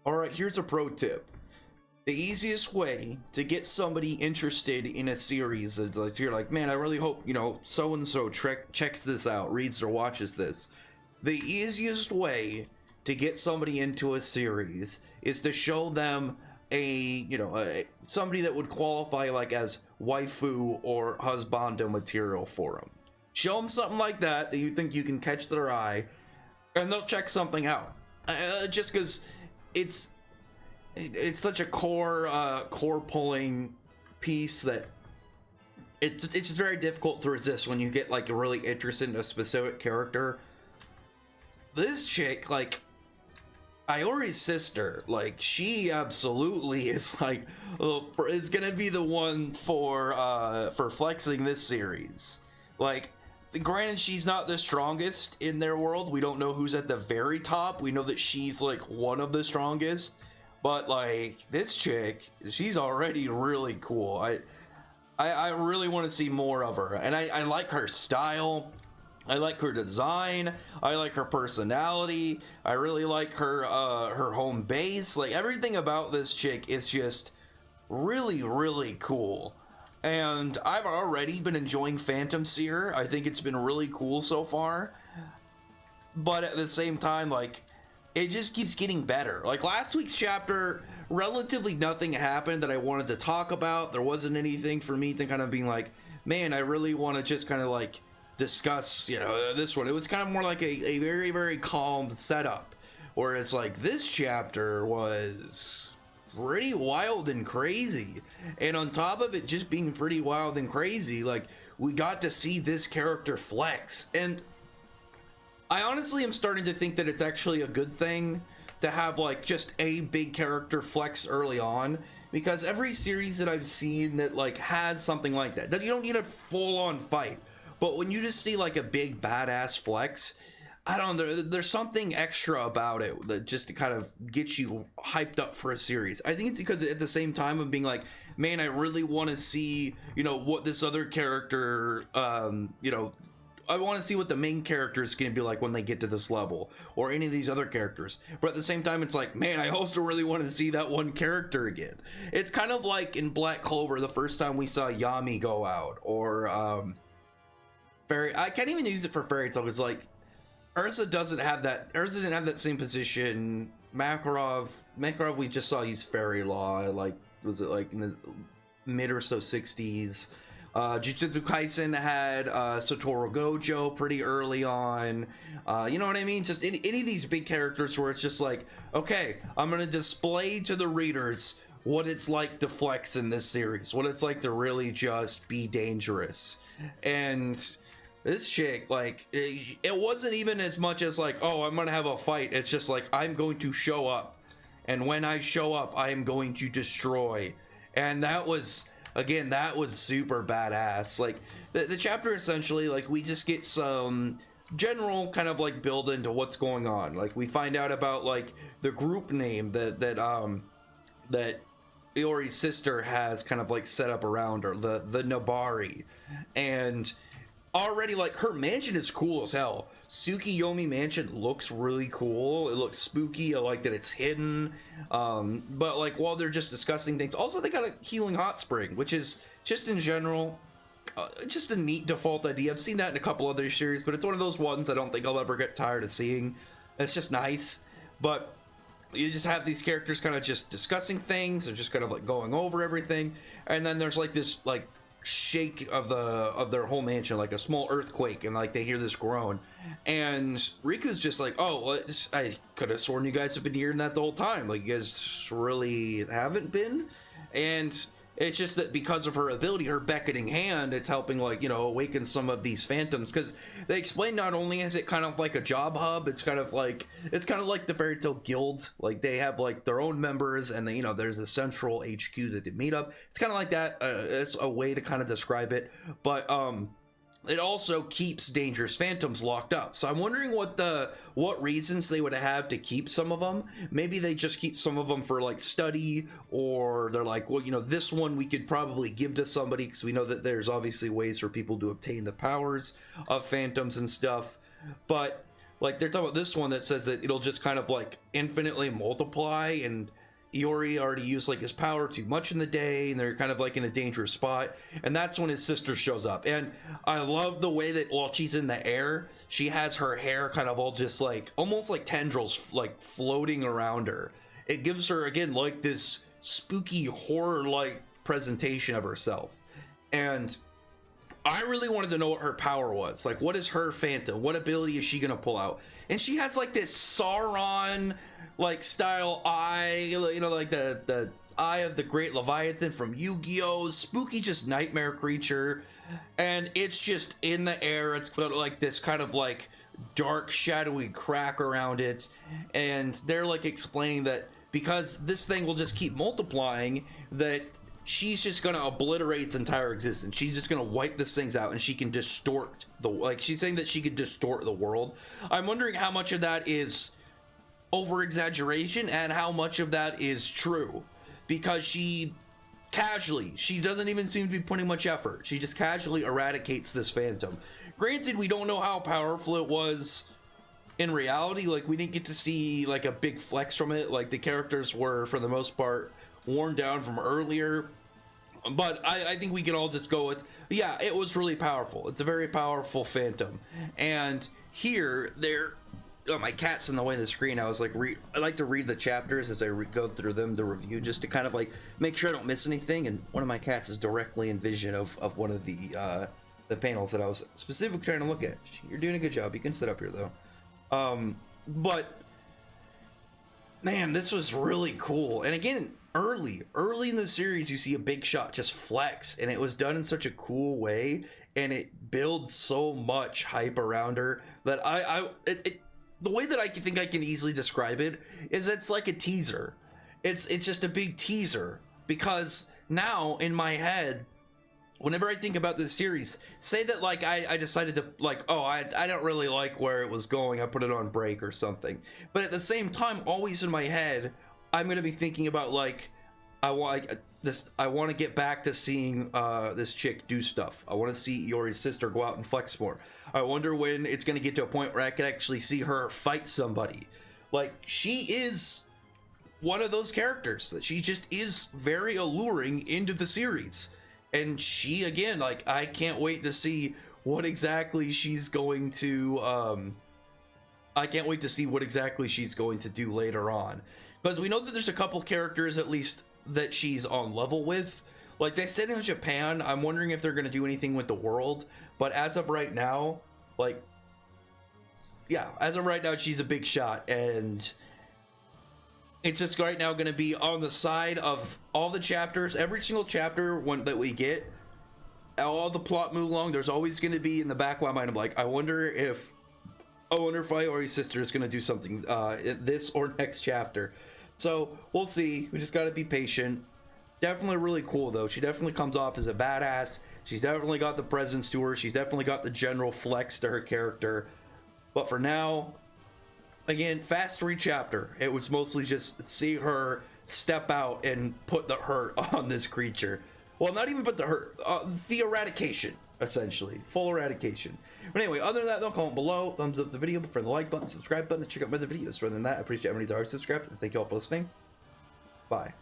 All right, here's a pro tip. The easiest way to get somebody interested in a series is like, you're like, man, I really hope, so and so checks this out, reads or watches this. The easiest way to get somebody into a series is to show them somebody that would qualify like as waifu or husbando material for them. Show them something like that you think you can catch their eye, and they'll check something out. Just because it's such a core pulling piece that it's just very difficult to resist when you get like really interested in a specific character. This chick, like Iori's sister, like she absolutely is like is gonna be the one for flexing this series. Like, granted, she's not the strongest in their world. We don't know who's at the very top. We know that she's like one of the strongest. But like this chick, she's already really cool. I really want to see more of her, and I like her style. I like her design. I like her personality. I really like her home base. Like everything about this chick is just really, really cool. And I've already been enjoying Phantom Seer. I think it's been really cool so far. But at the same time, like, it just keeps getting better. Like last week's chapter, relatively nothing happened that I wanted to talk about. There wasn't anything for me to kind of being like, man, I really want to just kind of like discuss, this one. It was kind of more like a very, very calm setup. Whereas like this chapter was pretty wild and crazy. And on top of it just being pretty wild and crazy, like we got to see this character flex. And I honestly am starting to think that it's actually a good thing to have like just a big character flex early on, because every series that I've seen that like has something like that, you don't need a full-on fight, but when you just see like a big badass flex, I don't know, there's something extra about it that just to kind of get you hyped up for a series. I think it's because at the same time of being like, man, I really want to see, what this other character, I want to see what the main character is going to be like when they get to this level, or any of these other characters. But at the same time, it's like, man, I also really want to see that one character again. It's kind of like in Black Clover, the first time we saw Yami go out, or I can't even use it for Fairy Tail. It's like Ursa didn't have that same position. Makarov, we just saw use Fairy Law. Like, was it like in the mid or so 60s? Jujutsu Kaisen had Satoru Gojo pretty early on. You know what I mean? Just any of these big characters where it's just like, okay, I'm gonna display to the readers what it's like to flex in this series, what it's like to really just be dangerous. And this chick, like, it wasn't even as much as like, oh, I'm gonna have a fight. It's just like, I'm going to show up, and when I show up, I am going to destroy. And that was super badass. Like the chapter, essentially, like we just get some general kind of like build into what's going on. Like we find out about like the group name that Iori's sister has kind of like set up around her, the Nabari. And already, like, her mansion is cool as hell. Tsukiyomi Mansion looks really cool. It looks spooky. I like that it's hidden. But like while they're just discussing things, also they got a healing hot spring, which is just in general just a neat default idea. I've seen that in a couple other series, but it's one of those ones I don't think I'll ever get tired of seeing. It's just nice. But you just have these characters kind of just discussing things and just kind of like going over everything, and then there's like this like shake of their whole mansion, like a small earthquake, and like they hear this groan, and Riku's just like, oh, well, I could have sworn you guys have been hearing that the whole time. Like, you guys really haven't been. And it's just that because of her ability, her beckoning hand, it's helping, like, awaken some of these phantoms. Because they explain not only is it kind of like a job hub, it's kind of like the Fairy Tail Guild. Like, they have like their own members, and they, there's the central HQ that they meet up. It's kind of like that. It's a way to kind of describe it. But it also keeps dangerous phantoms locked up. So I'm wondering what reasons they would have to keep some of them. Maybe they just keep some of them for like study, or they're like, well, this one we could probably give to somebody, because we know that there's obviously ways for people to obtain the powers of phantoms and stuff. But Like they're talking about this one that says that it'll just kind of like infinitely multiply, and Iori already used like his power too much in the day, and they're kind of like in a dangerous spot, and that's when his sister shows up. And I love the way that while she's in the air, she has her hair kind of all just like almost like tendrils like floating around her. It gives her again like this spooky horror like presentation of herself. And I really wanted to know what her power was. Like, what is her phantom? What ability is she gonna pull out? And she has like this Sauron like style eye, you know, like the eye of the great Leviathan from Yu-Gi-Oh! Spooky, just nightmare creature. And it's just in the air. It's got like this kind of like dark shadowy crack around it. And they're like explaining that because this thing will just keep multiplying, that she's just gonna obliterate its entire existence. She's just gonna wipe this things out, and she can distort the, like she's saying that she could distort the world. I'm wondering how much of that is over exaggeration and how much of that is true, because she doesn't even seem to be putting much effort. She just casually eradicates this phantom. Granted, we don't know how powerful it was in reality. Like, we didn't get to see like a big flex from it. Like, the characters were for the most part worn down from earlier, but I think we can all just go with, yeah, it was really powerful. It's a very powerful phantom. And here there, oh, my cat's in the way of the screen. I was like, I like to read the chapters as I go through them to review, just to kind of like make sure I don't miss anything. And one of my cats is directly in vision of one of the panels that I was specifically trying to look at. You're doing a good job. You can sit up here though. But man, this was really cool. And again, early in the series, you see a big shot just flex, and it was done in such a cool way, and it builds so much hype around her that the way that I think I can easily describe it is it's like a teaser. It's just a big teaser, because now in my head, whenever I think about this series, say that like I decided to like, oh, I don't really like where it was going, I put it on break or something, but at the same time, always in my head, I'm gonna be thinking about like, I want to get back to seeing this chick do stuff. I want to see Iori's sister go out and flex more. I wonder when it's gonna get to a point where I can actually see her fight somebody. Like, she is one of those characters that she just is very alluring into the series. And she, again, like, I can't wait to see what exactly she's going to I can't wait to see what exactly she's going to do later on, because we know that there's a couple characters at least that she's on level with. Like they said in Japan, I'm wondering if they're going to do anything with the world, but as of right now, like, yeah, as of right now, she's a big shot, and it's just right now going to be on the side of all the chapters. Every single chapter that we get, all the plot move along, there's always going to be in the back of my mind, I'm like, I wonder if Iori's sister is going to do something in this or next chapter. So we'll see. We just got to be patient. Definitely really cool though. She definitely comes off as a badass. She's definitely got the presence to her. She's definitely got the general flex to her character. But for now, again, fast read chapter. It was mostly just see her step out and put the hurt on this creature. Well, not even put the hurt, the eradication, essentially. Full eradication. But anyway, other than that, though, comment below, thumbs up the video, prefer the like button, subscribe button, and check out my other videos. Rather than that, I appreciate everybody's already subscribed. Thank you all for listening. Bye.